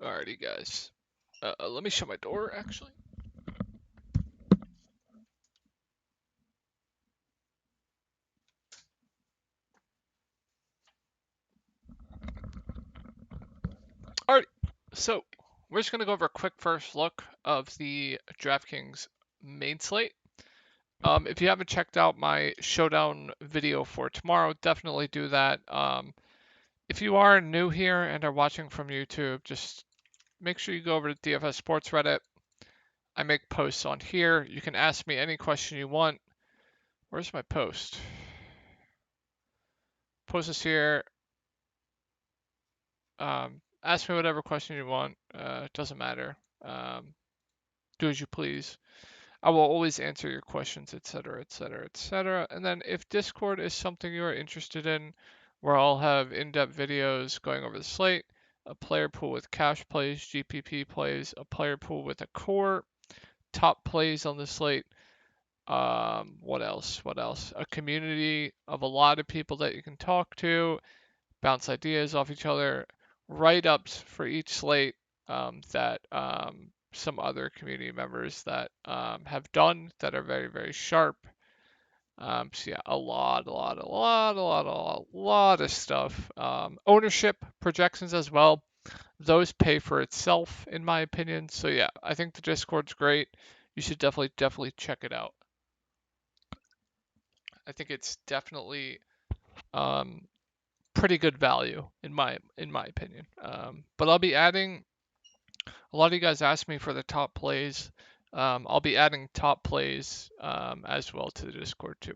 Alrighty, guys. Let me shut my door, actually. Alright, so we're just going to go over a quick first look of the DraftKings main slate. If you haven't checked out my showdown video for tomorrow, definitely do that. If you are new here and are watching from YouTube, just make sure you go over to DFS Sports Reddit. I make posts on here. You can ask me any question you want. Where's my post? Post is here. Ask me whatever question you want. It doesn't matter. Do as you please. I will always answer your questions, etc., etc., etc. And then if Discord is something you are interested in, where I'll have in-depth videos going over the slate, a player pool with cash plays, GPP plays, a player pool with a core, top plays on the slate. What else? What else? A community of a lot of people that you can talk to, bounce ideas off each other, write-ups for each slate that some other community members that have done that are very, very sharp. So yeah, a lot of stuff. Ownership projections as well. Those pay for itself, in my opinion. So yeah, I think the Discord's great. You should definitely check it out. I think it's definitely um, pretty good value in my opinion. But I'll be adding. A lot of you guys asked me for the top plays. I'll be adding top plays as well to the Discord too.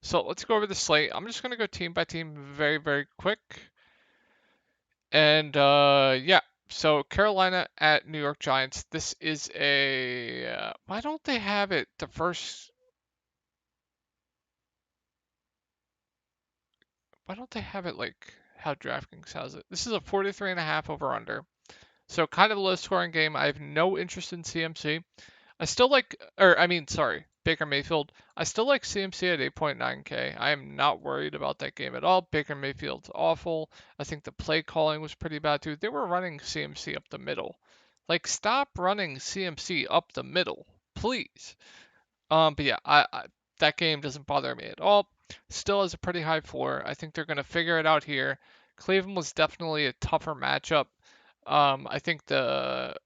So let's go over the slate. I'm just gonna go team by team very, very quick. And yeah, so Carolina at New York Giants. This is a why don't they have it the first? Why don't they have it like how DraftKings has it? This is a 43.5 over under. So kind of a low scoring game. I have no interest in CMC. I still like, or I mean, sorry, Baker Mayfield. I still like CMC at 8.9K. I am not worried about that game at all. Baker Mayfield's awful. I think the play calling was pretty bad too. They were running CMC up the middle. Like, stop running CMC up the middle, please. But yeah, that game doesn't bother me at all. Still has a pretty high floor. I think they're gonna figure it out here. Cleveland was definitely a tougher matchup. I think this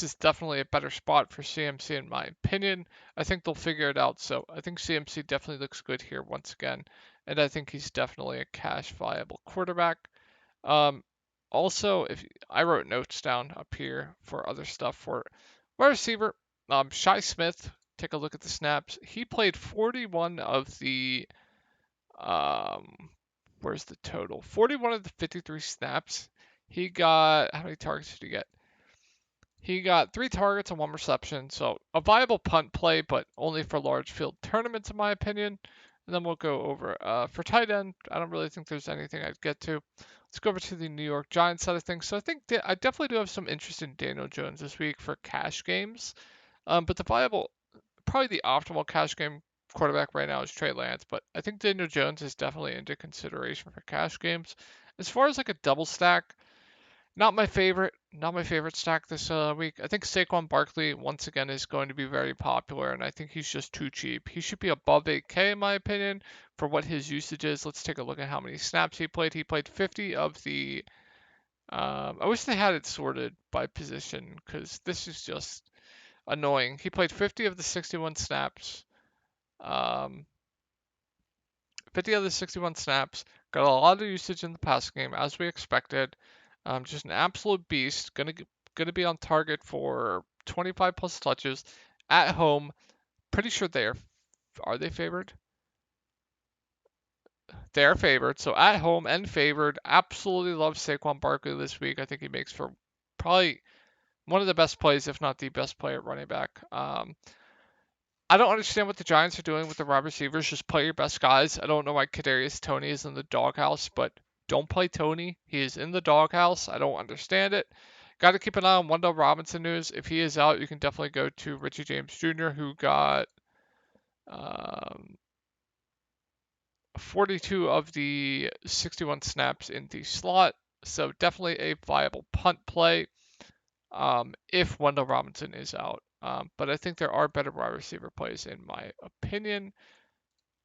is definitely a better spot for CMC in my opinion. I think they'll figure it out. So I think CMC definitely looks good here once again, and I think he's definitely a cash viable quarterback. Um, Also, if I wrote notes down up here for other stuff for wide receiver, Shy Smith. Take a look at the snaps. He played 41 of the where's the total? 41 of the 53 snaps. He got how many targets did he get? He got 3 targets and 1 reception, so a viable punt play, but only for large field tournaments, in my opinion. And then we'll go over for tight end. I don't really think there's anything I'd get to. Let's go over to the New York Giants side of things. So I think I definitely do have some interest in Daniel Jones this week for cash games. But the viable, probably the optimal cash game quarterback right now is Trey Lance. But I think Daniel Jones is definitely into consideration for cash games. As far as like a double stack, not my favorite. Not my favorite stack this week. I think Saquon Barkley once again is going to be very popular, and I think he's just too cheap. He should be above 8K in my opinion for what his usage is. Let's take a look at how many snaps he played. He played 50 of the. I wish they had it sorted by position because this is just annoying. He played 50 of the 61 snaps. Um, 50 of the 61 snaps. Got a lot of usage in the pass game as we expected. Just an absolute beast. Gonna be on target for 25 plus touches at home. Pretty sure are they favored? They are favored. So at home and favored. Absolutely love Saquon Barkley this week. I think he makes for probably one of the best plays, if not the best play at running back. I don't understand what the Giants are doing with the wide receivers. Just play your best guys. I don't know why Kadarius Toney is in the doghouse, but don't play Toney. He is in the doghouse. I don't understand it. Got to keep an eye on Wendell Robinson news. If he is out, you can definitely go to Richie James Jr., who got um, 42 of the 61 snaps in the slot. So definitely a viable punt play if Wendell Robinson is out. But I think there are better wide receiver plays in my opinion.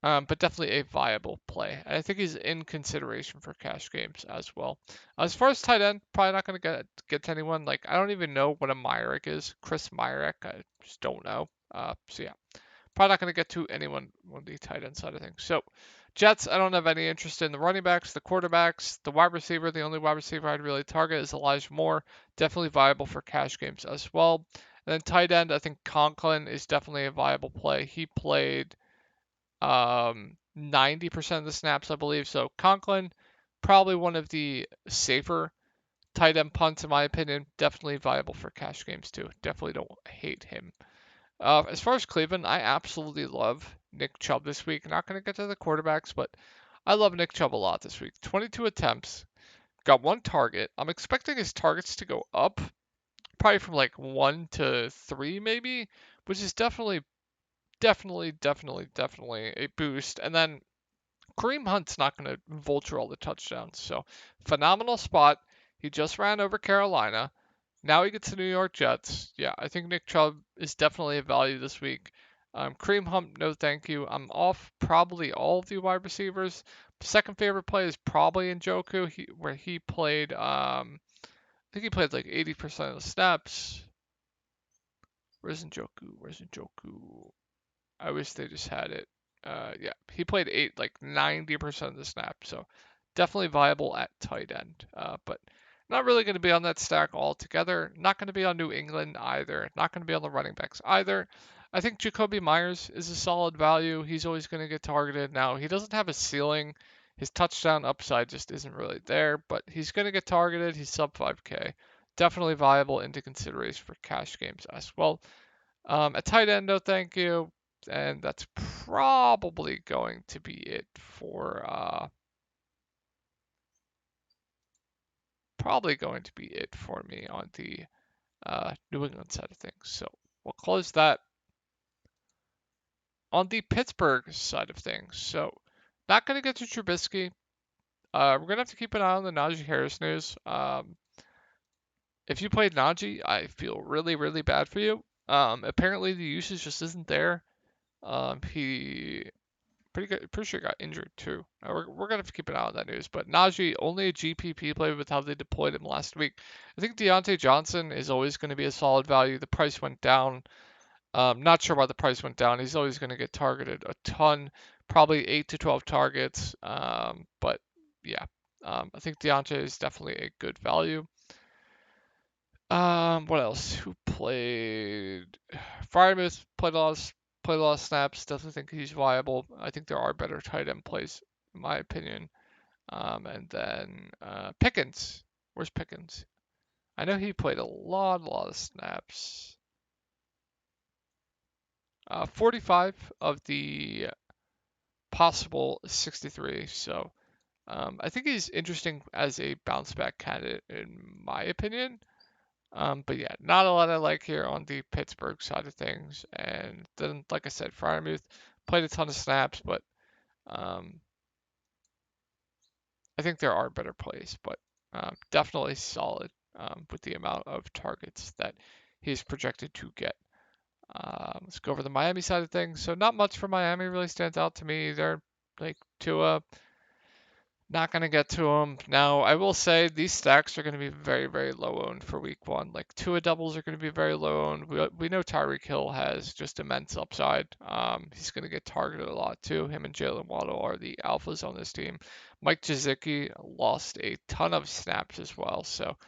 But definitely a viable play. I think he's in consideration for cash games as well. As far as tight end, probably not going to get to anyone. Like I don't even know what a Myrick is. Chris Myrick, I just don't know. So yeah, probably not going to get to anyone on the tight end side of things. So Jets, I don't have any interest in the running backs, the quarterbacks, the wide receiver. The only wide receiver I'd really target is Elijah Moore. Definitely viable for cash games as well. And then tight end, I think Conklin is definitely a viable play. He played 90% of the snaps, I believe. So Conklin, probably one of the safer tight end punts in my opinion. Definitely viable for cash games too. Definitely don't hate him. As far as Cleveland, I absolutely love Nick Chubb this week. Not going to get to the quarterbacks, but I love Nick Chubb a lot this week. 22 attempts, got one target. I'm expecting his targets to go up, probably from like 1 to 3 maybe, which is definitely a boost. And then Kareem Hunt's not going to vulture all the touchdowns. So phenomenal spot. He just ran over Carolina. Now he gets the New York Jets. Yeah, I think Nick Chubb is definitely a value this week. Kareem Hunt, no thank you. I'm off probably all of the wide receivers. Second favorite play is probably Njoku, where he played. I think he played like 80% of the snaps. Where's Njoku? Where's Njoku? I wish they just had it. Yeah, he played 90% of the snaps, so definitely viable at tight end. But not really going to be on that stack altogether. Not going to be on New England either. Not going to be on the running backs either. I think Jacoby Myers is a solid value. He's always going to get targeted. Now, he doesn't have a ceiling. His touchdown upside just isn't really there, but he's going to get targeted. He's sub 5K. Definitely viable into consideration for cash games as well. At tight end, no thank you. And that's probably going to be it for me on the New England side of things. So we'll close that. On the Pittsburgh side of things, so not going to get to Trubisky. We're going to have to keep an eye on the Najee Harris news. If you played Najee, I feel really, really bad for you. Apparently the usage just isn't there. He pretty sure got injured too. We're gonna have to keep an eye on that news. But Najee, only a GPP play with how they deployed him last week. I think Deontay Johnson is always going to be a solid value. The price went down. Not sure why the price went down. He's always going to get targeted a ton, probably 8 to 12 targets. But yeah, I think Deontay is definitely a good value. What else? Who played? Freiermuth played a lot of snaps. Definitely think he's viable. I think there are better tight end plays, in my opinion. And then Pickens. Where's Pickens? I know he played a lot of snaps. 45 of the possible 63. So I think he's interesting as a bounce back candidate, in my opinion. But yeah, not a lot I like here on the Pittsburgh side of things. And then, like I said, Freiermuth played a ton of snaps, but um, I think there are better plays. But definitely solid with the amount of targets that he's projected to get. Let's go over the Miami side of things. So not much for Miami really stands out to me. They're like Tua. Not going to get to them. Now, I will say these stacks are going to be very, very low owned for week one. Like Tua doubles are going to be very low owned. We know Tyreek Hill has just immense upside. He's going to get targeted a lot too. Him and Jalen Waddle are the alphas on this team. Mike Gesicki lost a ton of snaps as well. So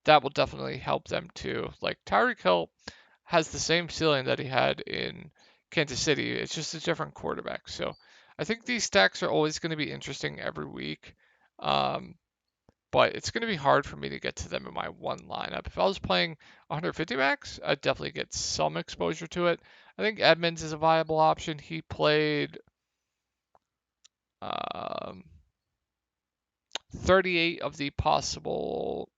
that will definitely help them too. Like Tyreek Hill has the same ceiling that he had in Kansas City. It's just a different quarterback. So I think these stacks are always going to be interesting every week. Um, but it's going to be hard for me to get to them in my one lineup. If I was playing 150 max, I'd definitely get some exposure to it. I think Edmonds is a viable option. He played 38 of the possible.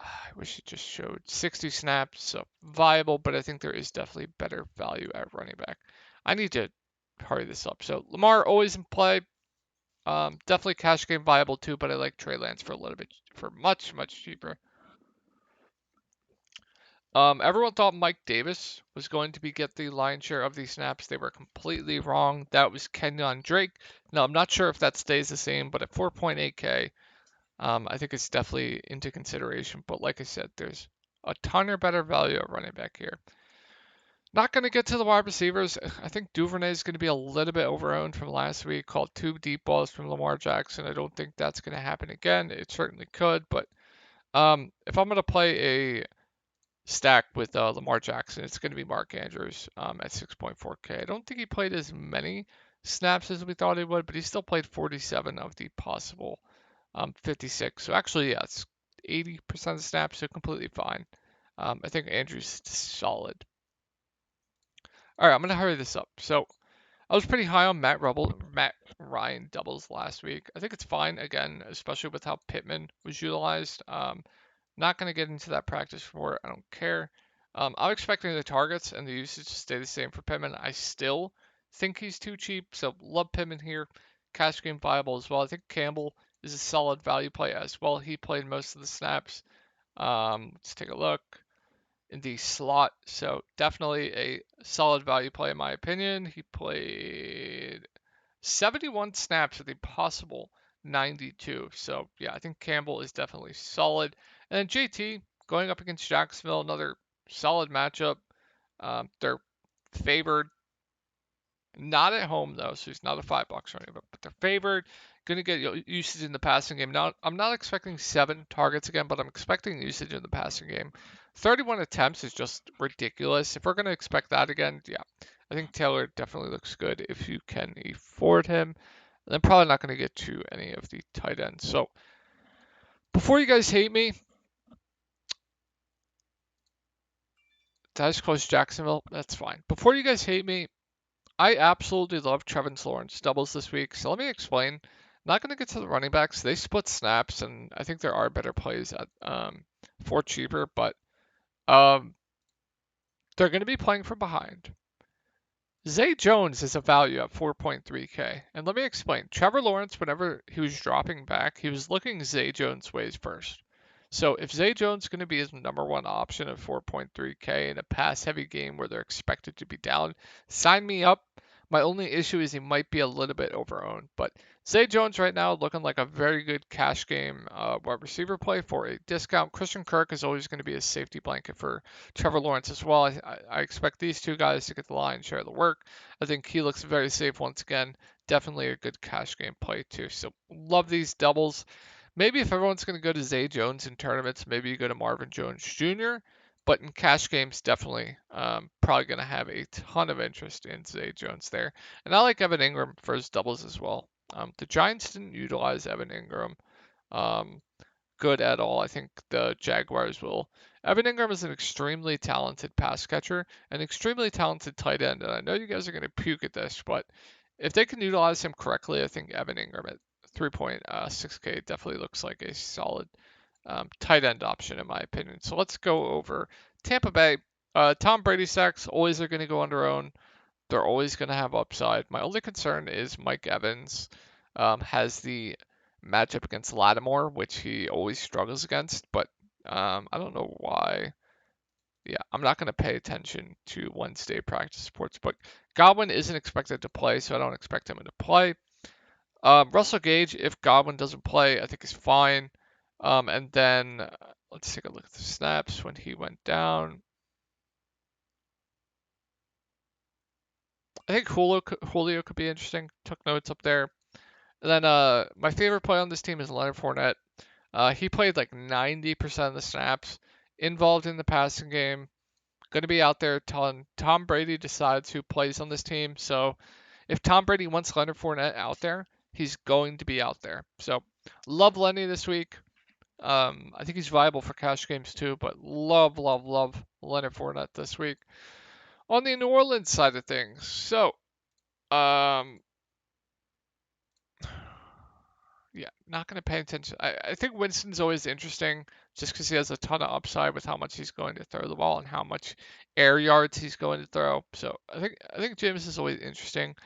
I wish it just showed 60 snaps, so viable, but I think there is definitely better value at running back. I need to hurry this up. So Lamar always in play. Definitely cash game viable too, but I like Trey Lance for much, much cheaper. Everyone thought Mike Davis was going to get the lion's share of these snaps. They were completely wrong. That was Kenyon Drake. Now, I'm not sure if that stays the same, but at 4.8K, I think it's definitely into consideration. But like I said, there's a ton of better value at running back here. Not going to get to the wide receivers. I think Duvernay is going to be a little bit overowned from last week. Called 2 deep balls from Lamar Jackson. I don't think that's going to happen again. It certainly could, but if I'm going to play a stack with Lamar Jackson, it's going to be Mark Andrews at 6.4K. I don't think he played as many snaps as we thought he would, but he still played 47 of the possible 56. So actually, yeah, it's 80% of snaps, so completely fine. I think Andrews is solid. All right, I'm going to hurry this up. So I was pretty high on Matt Ryan doubles last week. I think it's fine, again, especially with how Pittman was utilized. Not going to get into that practice report. I don't care. I'm expecting the targets and the usage to stay the same for Pittman. I still think he's too cheap, so love Pittman here. Cash game viable as well. I think Campbell is a solid value play as well. He played most of the snaps. Let's take a look in the slot. So definitely a solid value play in my opinion. He played 71 snaps with a possible 92. So yeah, I think Campbell is definitely solid. And then JT going up against Jacksonville, another solid matchup. They're favored, not at home though, so he's not a $5 or anything, but they're favored. Going to get usage in the passing game. Now, I'm not expecting 7 targets again, but I'm expecting usage in the passing game. 31 attempts is just ridiculous. If we're going to expect that again, yeah, I think Taylor definitely looks good if you can afford him. And I'm probably not going to get to any of the tight ends. So before you guys hate me, did I just close Jacksonville? That's fine. Before you guys hate me, I absolutely love Trevor Lawrence doubles this week. So let me explain. Not going to get to the running backs. They split snaps, and I think there are better plays at for cheaper, but um, they're going to be playing from behind. Zay Jones is a value at 4.3K. And let me explain. Trevor Lawrence, whenever he was dropping back, he was looking Zay Jones' ways first. So if Zay Jones is going to be his number one option at 4.3K in a pass-heavy game where they're expected to be down, sign me up. My only issue is he might be a little bit overowned. But Zay Jones right now looking like a very good cash game wide receiver play for a discount. Christian Kirk is always going to be a safety blanket for Trevor Lawrence as well. I expect these two guys to get the lion's share of the work. I think he looks very safe once again. Definitely a good cash game play too. So love these doubles. Maybe if everyone's going to go to Zay Jones in tournaments, maybe you go to Marvin Jones Jr. But in cash games, definitely probably going to have a ton of interest in Zay Jones there. And I like Evan Ingram for his doubles as well. The Giants didn't utilize Evan Ingram good at all. I think the Jaguars will. Evan Ingram is an extremely talented pass catcher, an extremely talented tight end. And I know you guys are going to puke at this, but if they can utilize him correctly, I think Evan Ingram at 3.6K definitely looks like a solid tight end option in my opinion. So let's go over Tampa Bay. Tom Brady sacks always are going to go under own. They're always going to have upside. My only concern is Mike Evans has the matchup against Lattimore, which he always struggles against, but I don't know why. Yeah, I'm not going to pay attention to Wednesday practice reports, but Godwin isn't expected to play, so I don't expect him to play. Russell Gage, if Godwin doesn't play, I think is fine. And then let's take a look at the snaps when he went down. I think Julio could be interesting. Took notes up there. And then my favorite play on this team is Leonard Fournette. He played like 90% of the snaps involved in the passing game. Going to be out there a ton. Tom Brady decides who plays on this team. So if Tom Brady wants Leonard Fournette out there, he's going to be out there. So love Lenny this week. I think he's viable for cash games too, but love Leonard Fournette this week. On the New Orleans side of things, so yeah, not going to pay attention. I think Winston's always interesting just because he has a ton of upside with how much he's going to throw the ball and how much air yards he's going to throw. So I think James is always interesting.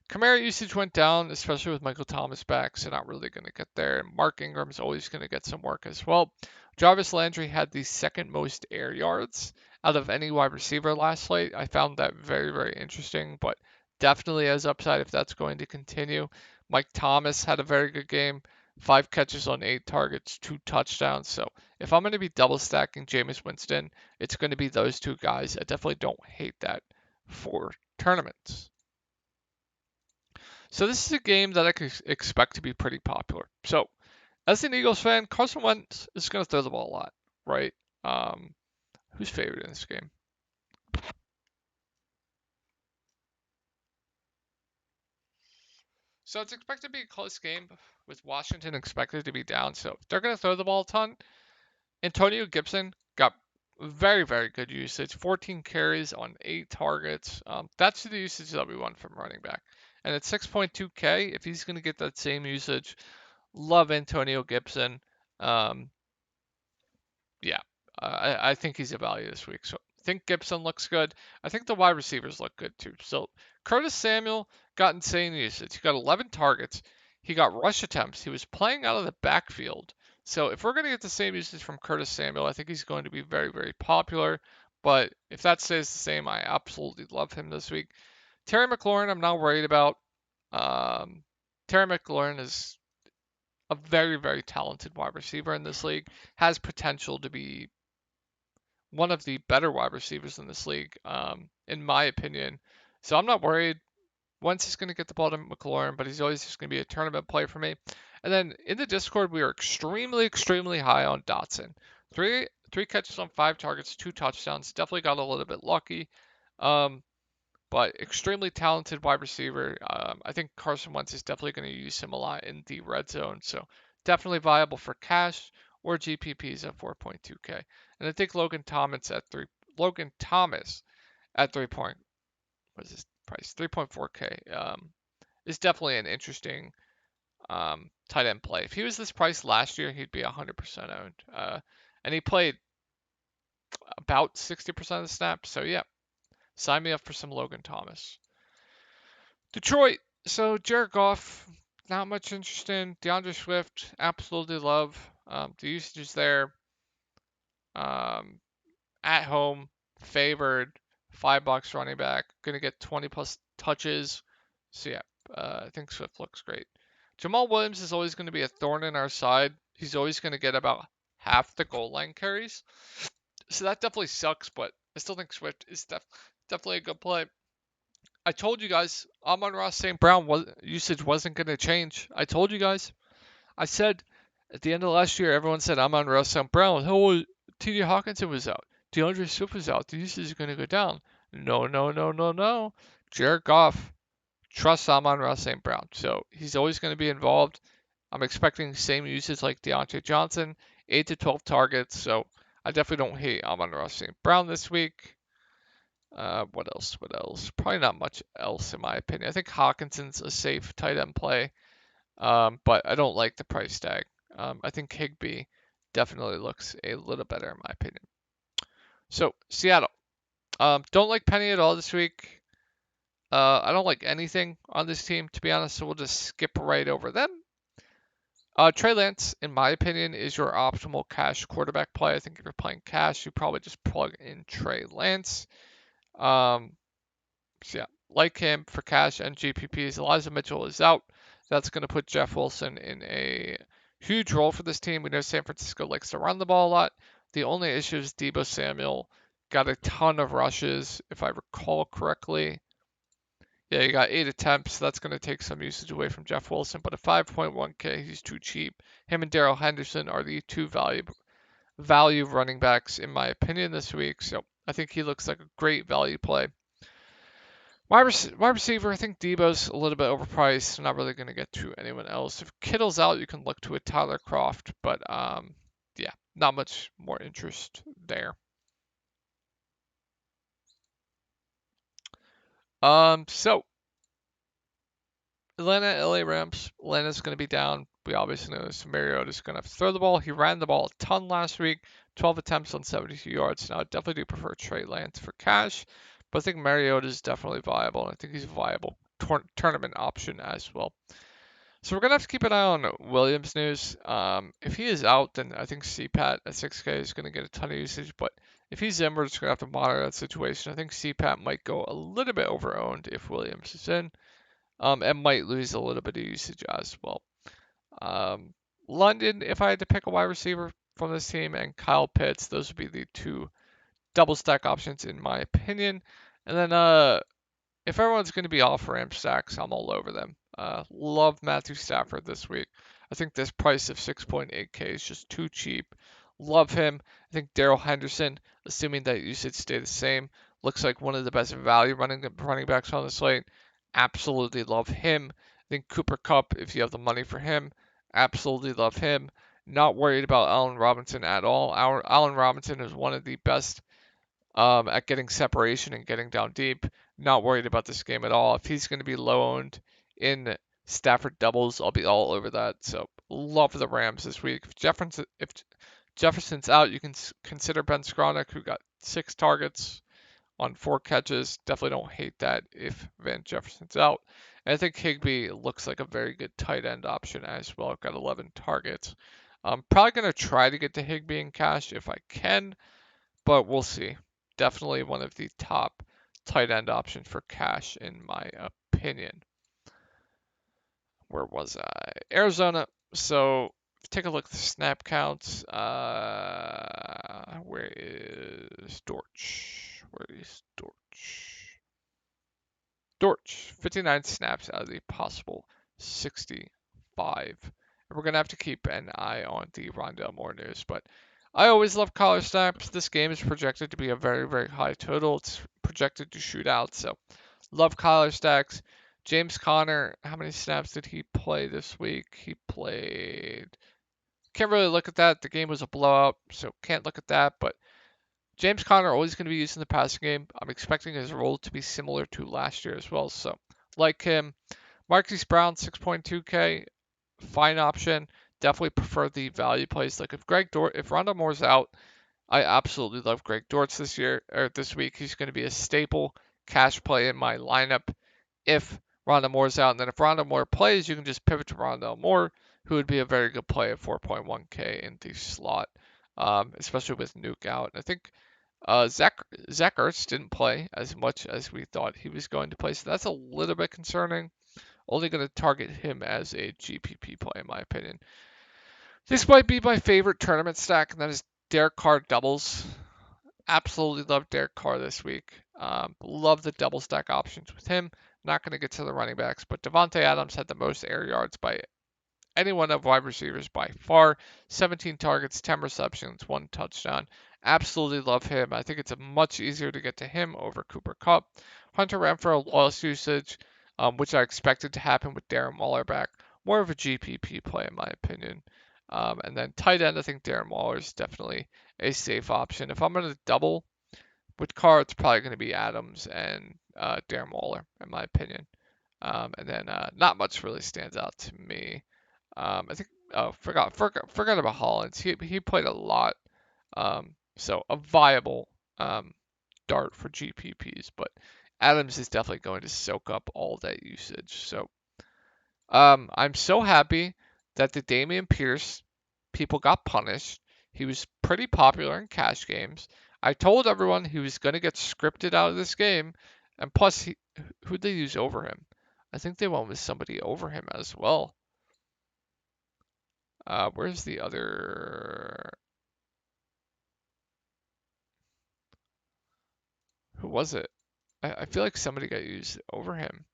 Kamara usage went down, especially with Michael Thomas back, so not really going to get there. And Mark Ingram's always going to get some work as well. Jarvis Landry had the second most air yards out of any wide receiver last slate. I found that very, very interesting, but definitely has upside if that's going to continue. Mike Thomas had a very good game, 5 catches on 8 targets, 2 touchdowns. So if I'm going to be double stacking Jameis Winston, it's going to be those two guys. I definitely don't hate that for tournaments. So this is a game that I could expect to be pretty popular. So as an Eagles fan, Carson Wentz is going to throw the ball a lot, right? Um, who's favored in this game? So it's expected to be a close game with Washington expected to be down. So they're going to throw the ball a ton. Antonio Gibson got very, very good usage. 14 carries on 8 targets. That's the usage that we want from running back. And at 6.2K, if he's going to get that same usage, love Antonio Gibson. Um, yeah, I think he's a value this week. So I think Gibson looks good. I think the wide receivers look good too. So Curtis Samuel got insane usage. He got 11 targets. He got rush attempts. He was playing out of the backfield. So if we're going to get the same usage from Curtis Samuel, I think he's going to be very, very popular. But if that stays the same, I absolutely love him this week. Terry McLaurin, I'm not worried about. Um, Terry McLaurin is a very, very talented wide receiver in this league, has potential to be one of the better wide receivers in this league, in my opinion. So I'm not worried. Once he's going to get the ball to McLaurin, but he's always just going to be a tournament play for me. And then in the Discord, we are extremely, extremely high on Dotson. Three catches on 5 targets, 2 touchdowns. Definitely got a little bit lucky. But extremely talented wide receiver. I think Carson Wentz is definitely going to use him a lot in the red zone. So definitely viable for cash or GPPs at 4.2K. And I think Logan Thomas at 3 point, what is his price? 3.4K is definitely an interesting tight end play. If he was this price last year, he'd be 100% owned. And he played about 60% of the snaps. So yeah, sign me up for some Logan Thomas. Detroit. So Jared Goff, not much interest in. DeAndre Swift, absolutely love. The usage is there. Um, at home, favored, $5 running back, gonna get 20 plus touches. So yeah, I think Swift looks great. Jamal Williams is always going to be a thorn in our side. He's always going to get about half the goal line carries. So that definitely sucks, but I still think Swift is definitely a good play. I told you guys, Amon-Ra St. Brown usage wasn't going to change. I told you guys. I said at the end of last year, everyone said Amon-Ra St. Brown. Oh, T.J. Hawkinson was out. DeAndre Swift was out. The usage is going to go down. No, no, no, no, no. Jared Goff trusts Amon-Ra St. Brown. So he's always going to be involved. I'm expecting the same usage like Deontay Johnson, 8 to 12 targets. So I definitely don't hate Amon-Ra St. Brown this week. What else? What else? Probably not much else in my opinion. I think Hawkinson's a safe tight end play, but I don't like the price tag. I think Higbee definitely looks a little better in my opinion. So Seattle, don't like Penny at all this week. I don't like anything on this team to be honest, so we'll just skip right over them. Trey Lance, in my opinion, is your optimal cash quarterback play. I think if you're playing cash, you probably just plug in Trey Lance. So yeah, like him for cash and GPPs. Elijah Mitchell is out. That's going to put Jeff Wilson in a huge role for this team. We know San Francisco likes to run the ball a lot. The only issue is Deebo Samuel got a ton of rushes, if I recall correctly. Yeah, he got 8 attempts. So that's going to take some usage away from Jeff Wilson. But at 5.1K, he's too cheap. Him and Darrell Henderson are the two value running backs, in my opinion, this week. So I think he looks like a great value play. Wide receiver, I think Debo's a little bit overpriced. I'm not really going to get to anyone else. If Kittle's out, you can look to a Tyler Croft, but yeah, not much more interest there. So Atlanta, LA Rams. Atlanta's going to be down. We obviously know Mariota's going to throw the ball. He ran the ball a ton last week, 12 attempts on 72 yards. Now I definitely do prefer Trey Lance for cash, but I think Mariota is definitely viable, and I think he's a viable tournament option as well. So we're gonna have to keep an eye on Williams news. If he is out, then I think CPAT at 6K is gonna get a ton of usage. But if he's in, we're just gonna have to monitor that situation. I think CPAT might go a little bit overowned if Williams is in, and might lose a little bit of usage as well. London, if I had to pick a wide receiver from this team, and Kyle Pitts, those would be the two double stack options in my opinion. And then if everyone's going to be off Ram stacks, I'm all over them. Love Matthew Stafford this week. I think this price of 6.8K is just too cheap. Love him. I think Darrell Henderson, assuming that usage stay the same, looks like one of the best value running backs on the slate. Absolutely love him. I think Cooper Kupp, if you have the money for him, absolutely love him. Not worried about Allen Robinson at all. Allen Robinson is one of the best at getting separation and getting down deep. Not worried about this game at all. If he's going to be low owned in Stafford doubles, I'll be all over that. So love the Rams this week. If Jefferson's out, you can consider Ben Skronik, who got 6 targets on 4 catches. Definitely don't hate that if Van Jefferson's out. And I think Higbee looks like a very good tight end option as well. Got 11 targets. I'm probably going to try to get to Higbee in cash if I can, but we'll see. Definitely one of the top tight end options for cash in my opinion. Where was I? Arizona. So take a look at the snap counts. Where is Dortch? Where is Dortch? Dortch, 59 snaps out of the possible 65. And we're going to have to keep an eye on the Rondale Moore news. But I always love collar snaps. This game is projected to be a very, very high total. It's projected to shoot out. So love collar stacks. James Conner, how many snaps did he play this week? He played. Can't really look at that. The game was a blowout, so can't look at that. But James Conner always going to be used in the passing game. I'm expecting his role to be similar to last year as well. So like him. Marquise Brown, 6.2K, fine option. Definitely prefer the value plays. Like if Rondale Moore's out, I absolutely love Greg Dortch this week. He's going to be a staple cash play in my lineup if Rondale Moore's out. And then if Rondale Moore plays, you can just pivot to Rondale Moore, who would be a very good play at 4.1K in the slot, especially with Nuke out. I think Zach Ertz didn't play as much as we thought he was going to play, so that's a little bit concerning. Only going to target him as a GPP play, in my opinion. This might be my favorite tournament stack, and that is Derek Carr doubles. Absolutely love Derek Carr this week. Love the double stack options with him. Not going to get to the running backs, but Davante Adams had the most air yards by any one of wide receivers by far. 17 targets, 10 receptions, 1 touchdown. Absolutely love him. I think it's much easier to get to him over Cooper Kupp. Hunter Renfrow, lost usage, which I expected to happen with Darren Waller back. More of a GPP play, in my opinion. And then tight end, I think Darren Waller is definitely a safe option. If I'm going to double with Carr, it's probably going to be Adams and Darren Waller, in my opinion. And then not much really stands out to me. I think forgot about Hollins. He played a lot, so a viable dart for GPPs. But Adams is definitely going to soak up all that usage. So I'm so happy that the Dameon Pierce people got punished. He was pretty popular in cash games. I told everyone he was going to get scripted out of this game, and plus, who'd they use over him? I think they went with somebody over him as well. Where's the other? Who was it? I feel like somebody got used over him.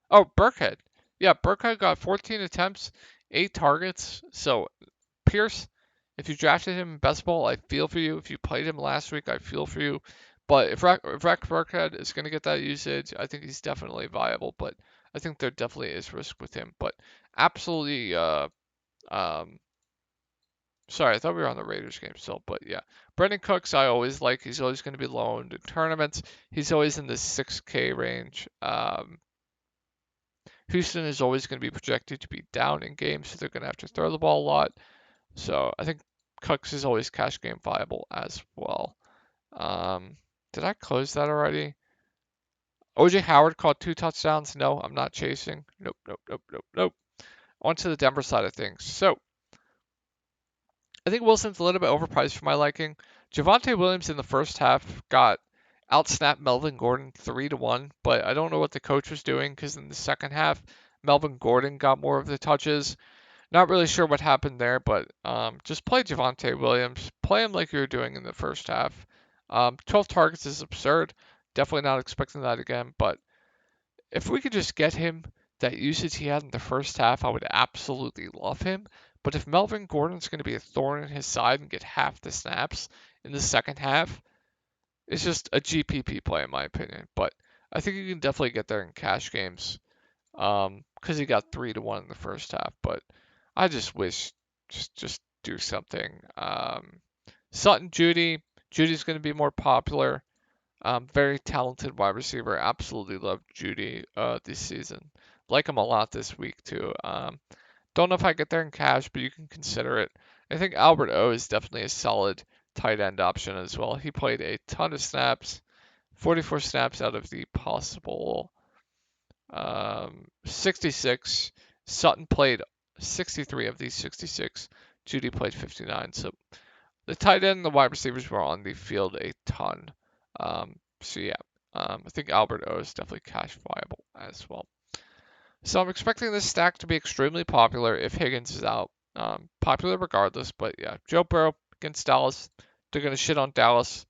Oh, Burkhead. Yeah, Burkhead got 14 attempts, 8 targets. So Pierce, if you drafted him in best ball, I feel for you. If you played him last week, I feel for you. But if Rex Burkhead is going to get that usage, I think he's definitely viable. But I think there definitely is risk with him. But absolutely, sorry, I thought we were on the Raiders game still. But yeah, Brendan Cooks, I always like. He's always going to be loaned in tournaments. He's always in the 6K range. Houston is always going to be projected to be down in games, so they're going to have to throw the ball a lot. So I think Cooks is always cash game viable as well. Did I close that already? OJ Howard caught 2 touchdowns. No, I'm not chasing. Nope, nope, nope, nope, nope. On to the Denver side of things. So I think Wilson's a little bit overpriced for my liking. Javonte Williams in the first half got outsnapped Melvin Gordon 3-1, but I don't know what the coach was doing because in the second half, Melvin Gordon got more of the touches. Not really sure what happened there, but just play Javonte Williams. Play him like you were doing in the first half. 12 targets is absurd. Definitely not expecting that again, but if we could just get him that usage he had in the first half, I would absolutely love him. But if Melvin Gordon's going to be a thorn in his side and get half the snaps in the second half, it's just a GPP play in my opinion. But I think you can definitely get there in cash games because he got 3-1 in the first half. But I just wish just do something. Sutton Judy, Judy's going to be more popular. Very talented wide receiver. Absolutely love Judy this season. Like him a lot this week too. Don't know if I get there in cash, but you can consider it. I think Albert O is definitely a solid tight end option as well. He played a ton of snaps, 44 snaps out of the possible 66. Sutton played 63 of these 66. Judy played 59. So the tight end and the wide receivers were on the field a ton. So yeah, I think Albert O is definitely cash viable as well. So I'm expecting this stack to be extremely popular if Higgins is out. Popular regardless, but yeah, Joe Burrow against Dallas. They're gonna shit on Dallas.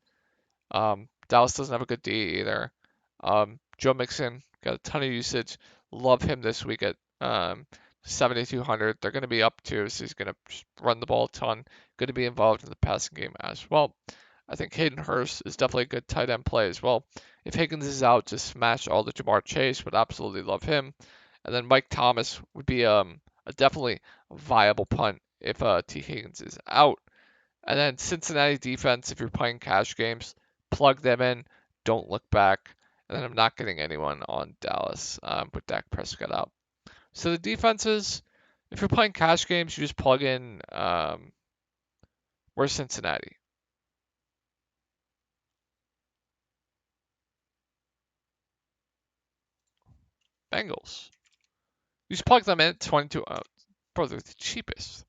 Dallas doesn't have a good D either. Joe Mixon got a ton of usage. Love him this week at 7,200. They're going to be up too, so he's going to run the ball a ton. Going to be involved in the passing game as well. I think Hayden Hurst is definitely a good tight end play as well. If Higgins is out, just smash all the Jamar Chase. Would absolutely love him. And then Mike Thomas would be a definitely viable punt if T. Higgins is out. And then Cincinnati defense, if you're playing cash games, plug them in. Don't look back. And then I'm not getting anyone on Dallas with Dak Prescott out. So the defenses, if you're playing cash games, you just plug in where's Cincinnati? Bengals. You just plug them in at 22. Bro, they're the cheapest.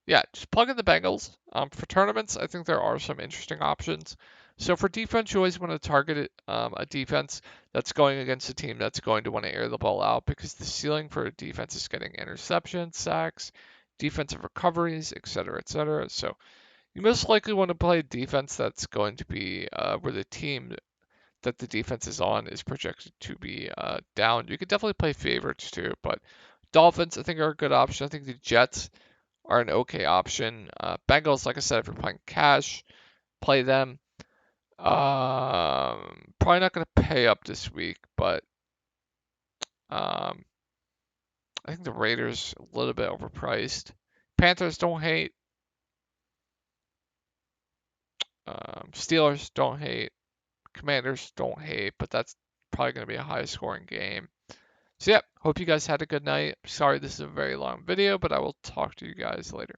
Yeah, just plug in the Bengals. For tournaments, I think there are some interesting options. So for defense, you always want to target a defense that's going against a team that's going to want to air the ball out because the ceiling for a defense is getting interceptions, sacks, defensive recoveries, etc., etc. So you most likely want to play a defense that's going to be where the team that the defense is on is projected to be down. You could definitely play favorites too, but Dolphins I think are a good option. I think the Jets are an okay option. Bengals, like I said, if you're playing cash, play them. Probably not going to pay up this week, but um, I think the Raiders a little bit overpriced. Panthers don't hate. Steelers don't hate. Commanders don't hate, but that's probably going to be a high scoring game. So yeah, hope you guys had a good night. Sorry this is a very long video, but I will talk to you guys later.